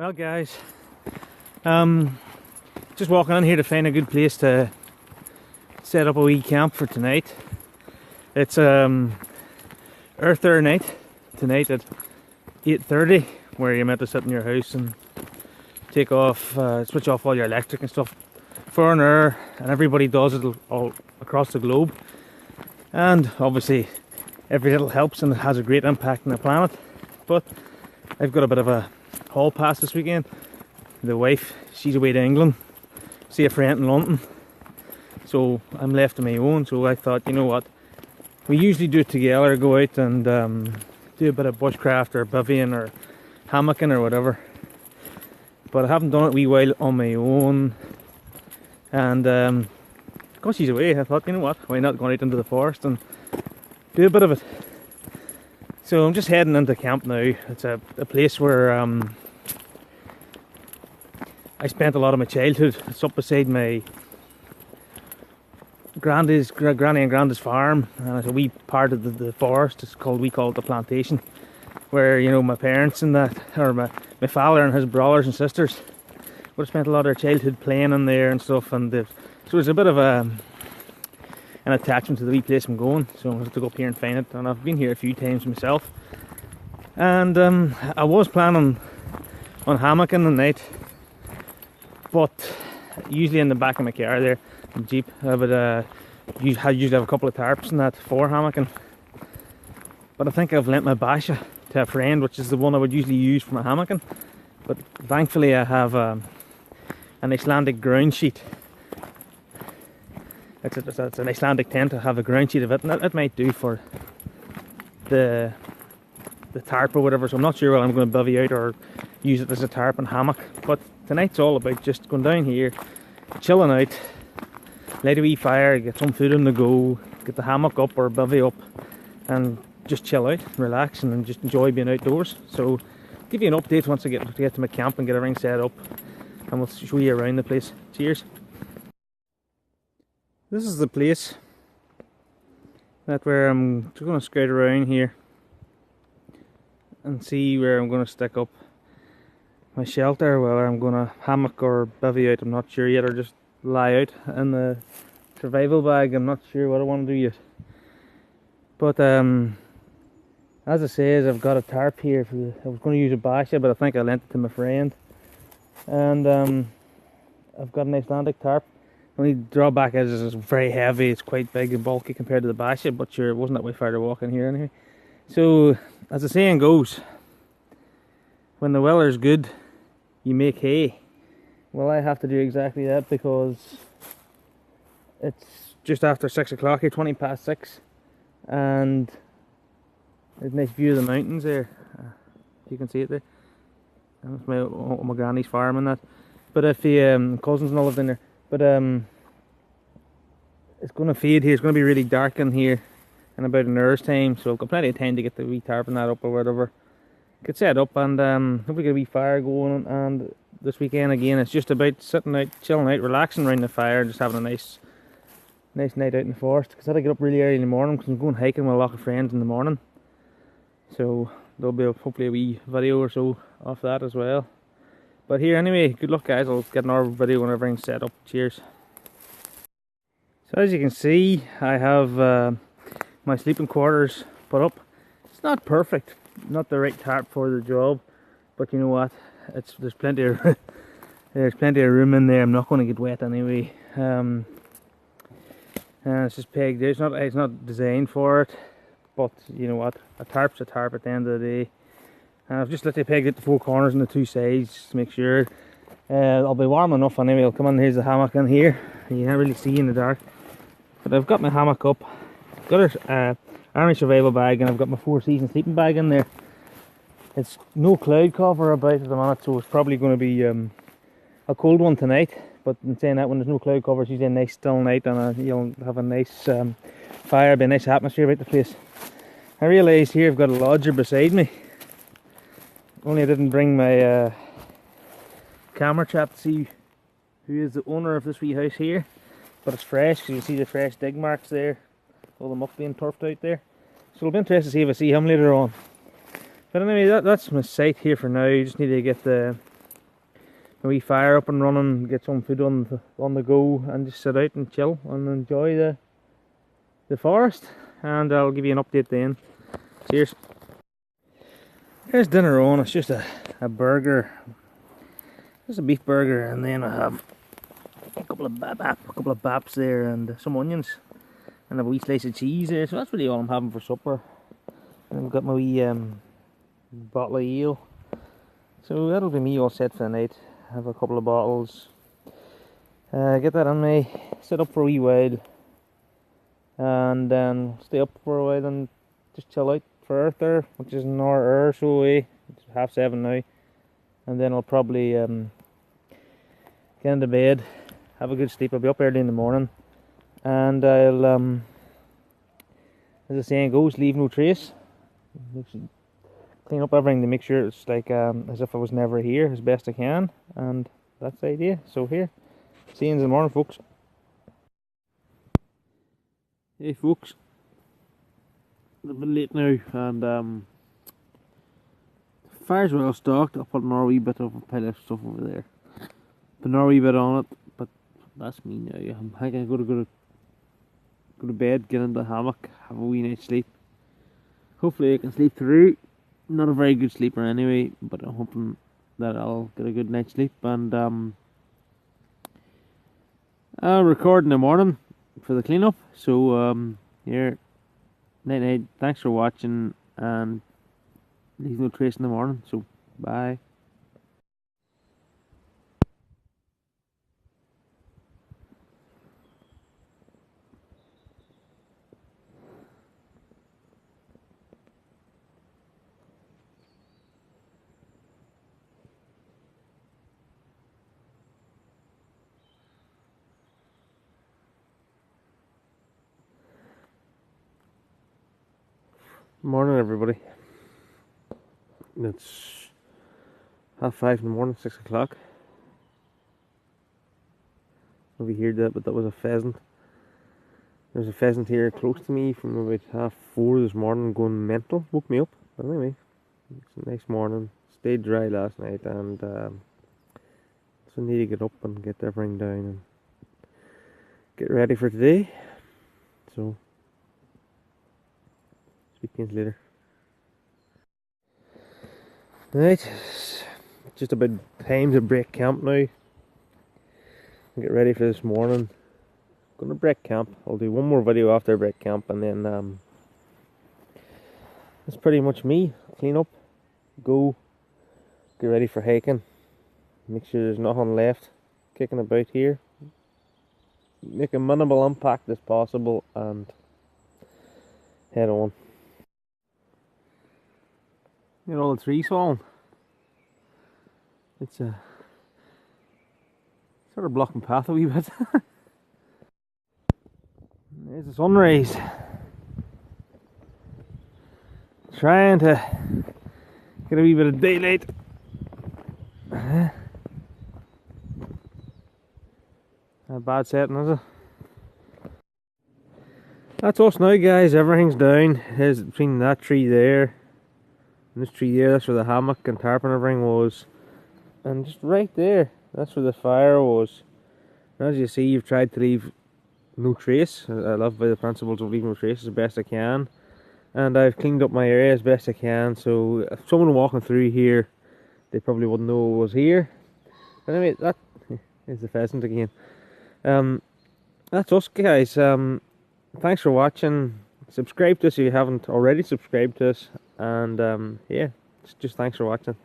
Well, guys, just walking in here to find a good place to set up a wee camp for tonight. It's Earther night tonight at 8:30, where you're meant to sit in your house and take off, switch off all your electric and stuff for an hour, and everybody does it all across the globe. And obviously, every little helps and it has a great impact on the planet. But I've got a bit of a hall pass this weekend. The wife, she's away to England, see a friend in London, so I'm left on my own. So I thought, you know what, we usually do it together, go out and do a bit of bushcraft or bivvying or hammocking or whatever, but I haven't done it a wee while on my own. And because she's away, I thought, you know what, why not go out into the forest and do a bit of it. So I'm just heading into camp now. It's a place where I spent a lot of my childhood. It's up beside my granny and granda's farm, and it's a wee part of the forest. We call it the plantation, where, you know, my parents and that, or my father and his brothers and sisters would have spent a lot of their childhood playing in there and stuff. And so it's a bit of an attachment to the wee place I'm going, so I'm going to have to go up here and find it. And I've been here a few times myself, and I was planning on hammocking the night, but usually in the back of my car there, the Jeep, I would usually have a couple of tarps and that for hammocking. But I think I've lent my basha to a friend, which is the one I would usually use for my hammocking. But thankfully I have an Icelandic ground sheet. It's an Icelandic tent. I have a ground sheet of it, and it might do for the tarp or whatever. So I'm not sure whether I'm going to bivvy out or use it as a tarp and hammock. But tonight's all about just going down here, chilling out, light a wee fire, get some food on the go, get the hammock up or bivvy up, and just chill out, relax, and just enjoy being outdoors. So I'll give you an update once I get to my camp and get everything set up, and we'll show you around the place. Cheers. This is the place where I'm just going to scout around here and see where I'm going to stick up my shelter, whether I'm going to hammock or bivvy out, I'm not sure yet, or just lie out in the survival bag. I'm not sure what I want to do yet. But as I say, I've got a tarp here. I was going to use a basha, but I think I lent it to my friend. And I've got an Icelandic tarp. The only drawback is it's very heavy. It's quite big and bulky compared to the basha, but sure, it wasn't that way far to walk in here anyway. So, as the saying goes, when the weather's good, you make hay. Well, I have to do exactly that because it's just after 6 o'clock here, 20 past 6, and there's a nice view of the mountains there. You can see it there. That's my granny's farm and that. But if the cousins and all live in there. But it's going to fade here. It's going to be really dark in here in about an hour's time, so I've got plenty of time to get the wee tarp and that up or whatever. Get set up and hopefully get a wee fire going. And this weekend again, it's just about sitting out, chilling out, relaxing around the fire, just having a nice night out in the forest. Because I had to get up really early in the morning because I'm going hiking with a lot of friends in the morning. So there'll be hopefully a wee video or so of that as well. But here anyway, good luck guys. I'll get another video when everything's set up. Cheers. So as you can see, I have my sleeping quarters put up. It's not perfect, not the right tarp for the job, but you know what? There's plenty of room in there. I'm not going to get wet anyway. And it's just pegged there. It's not designed for it, but you know what? A tarp's a tarp at the end of the day. And I've just literally pegged it to 4 corners and the 2 sides to make sure. I'll be warm enough anyway. I'll come in. Here's the hammock in here. You can't really see in the dark, but I've got my hammock up. I've got an army survival bag, and I've got my 4-season sleeping bag in there. It's no cloud cover about at the minute, so it's probably going to be a cold one tonight. But in saying that, when there's no cloud cover, it's usually a nice still night, and you'll have a nice fire, be a nice atmosphere about the place. I realise here I've got a lodger beside me. Only I didn't bring my camera trap to see who is the owner of this wee house here. But it's fresh, so you see the fresh dig marks there. All the muck being turfed out there. So it'll be interesting to see if I see him later on. But anyway, that's my site here for now. You just need to get the a wee fire up and running, get some food on the go, and just sit out and chill and enjoy the forest. And I'll give you an update then. Cheers. Here's dinner on. It's just a burger, just a beef burger, and then I have a couple of baps there, and some onions, and a wee slice of cheese there. So that's really all I'm having for supper. And I've got my wee bottle of ale. So that'll be me all set for the night. Have a couple of bottles. Get that on me. Sit up for a wee while, and then stay up for a while and just chill out for Earth there, which is an hour or so away. It's 7:30 now, and then I'll probably get into bed, have a good sleep. I'll be up early in the morning, and I'll as the saying goes, leave no trace. Clean up everything to make sure it's like as if I was never here as best I can, and that's the idea. So here, see you in the morning, folks. Hey folks, it's a bit late now, and fire's well stocked. I'll put another wee bit of a pile of stuff over there, put another wee bit on it, but that's me now. I think I'm gonna go to bed, get into the hammock, have a wee night's sleep. Hopefully I can sleep through. Not a very good sleeper anyway, but I'm hoping that I'll get a good night's sleep, and I'll record in the morning for the cleanup. So here, night. Thanks for watching, and leave no trace in the morning. So bye. Morning, everybody. It's 5:30 in the morning, 6 o'clock. Over here, but that was a pheasant. There's a pheasant here close to me from about 4:30 this morning, going mental. Woke me up. But anyway, it's a nice morning. Stayed dry last night, and so I need to get up and get everything down and get ready for today. So speak to you later. Right, it's just about time to break camp now. Get ready for this morning. Gonna break camp. I'll do one more video after break camp, and then that's pretty much me. Clean up, go, get ready for hiking. Make sure there's nothing left kicking about here. Make a minimal impact as possible, and head on. You know all the trees falling. It's sort of blocking path a wee bit. There's the sunrise. Trying to get a wee bit of daylight. A bad setting, is it? That's us now, guys. Everything's down. There's between that tree there and this tree there. That's where the hammock and tarp and everything was. And just right there, that's where the fire was. And as you see, you've tried to leave no trace. I love by the principles of leaving no trace as best I can. And I've cleaned up my area as best I can, so if someone walking through here, they probably wouldn't know it was here. But anyway, that is the pheasant again. That's us, guys. Thanks for watching. Subscribe to us if you haven't already subscribed to us, and yeah, just thanks for watching.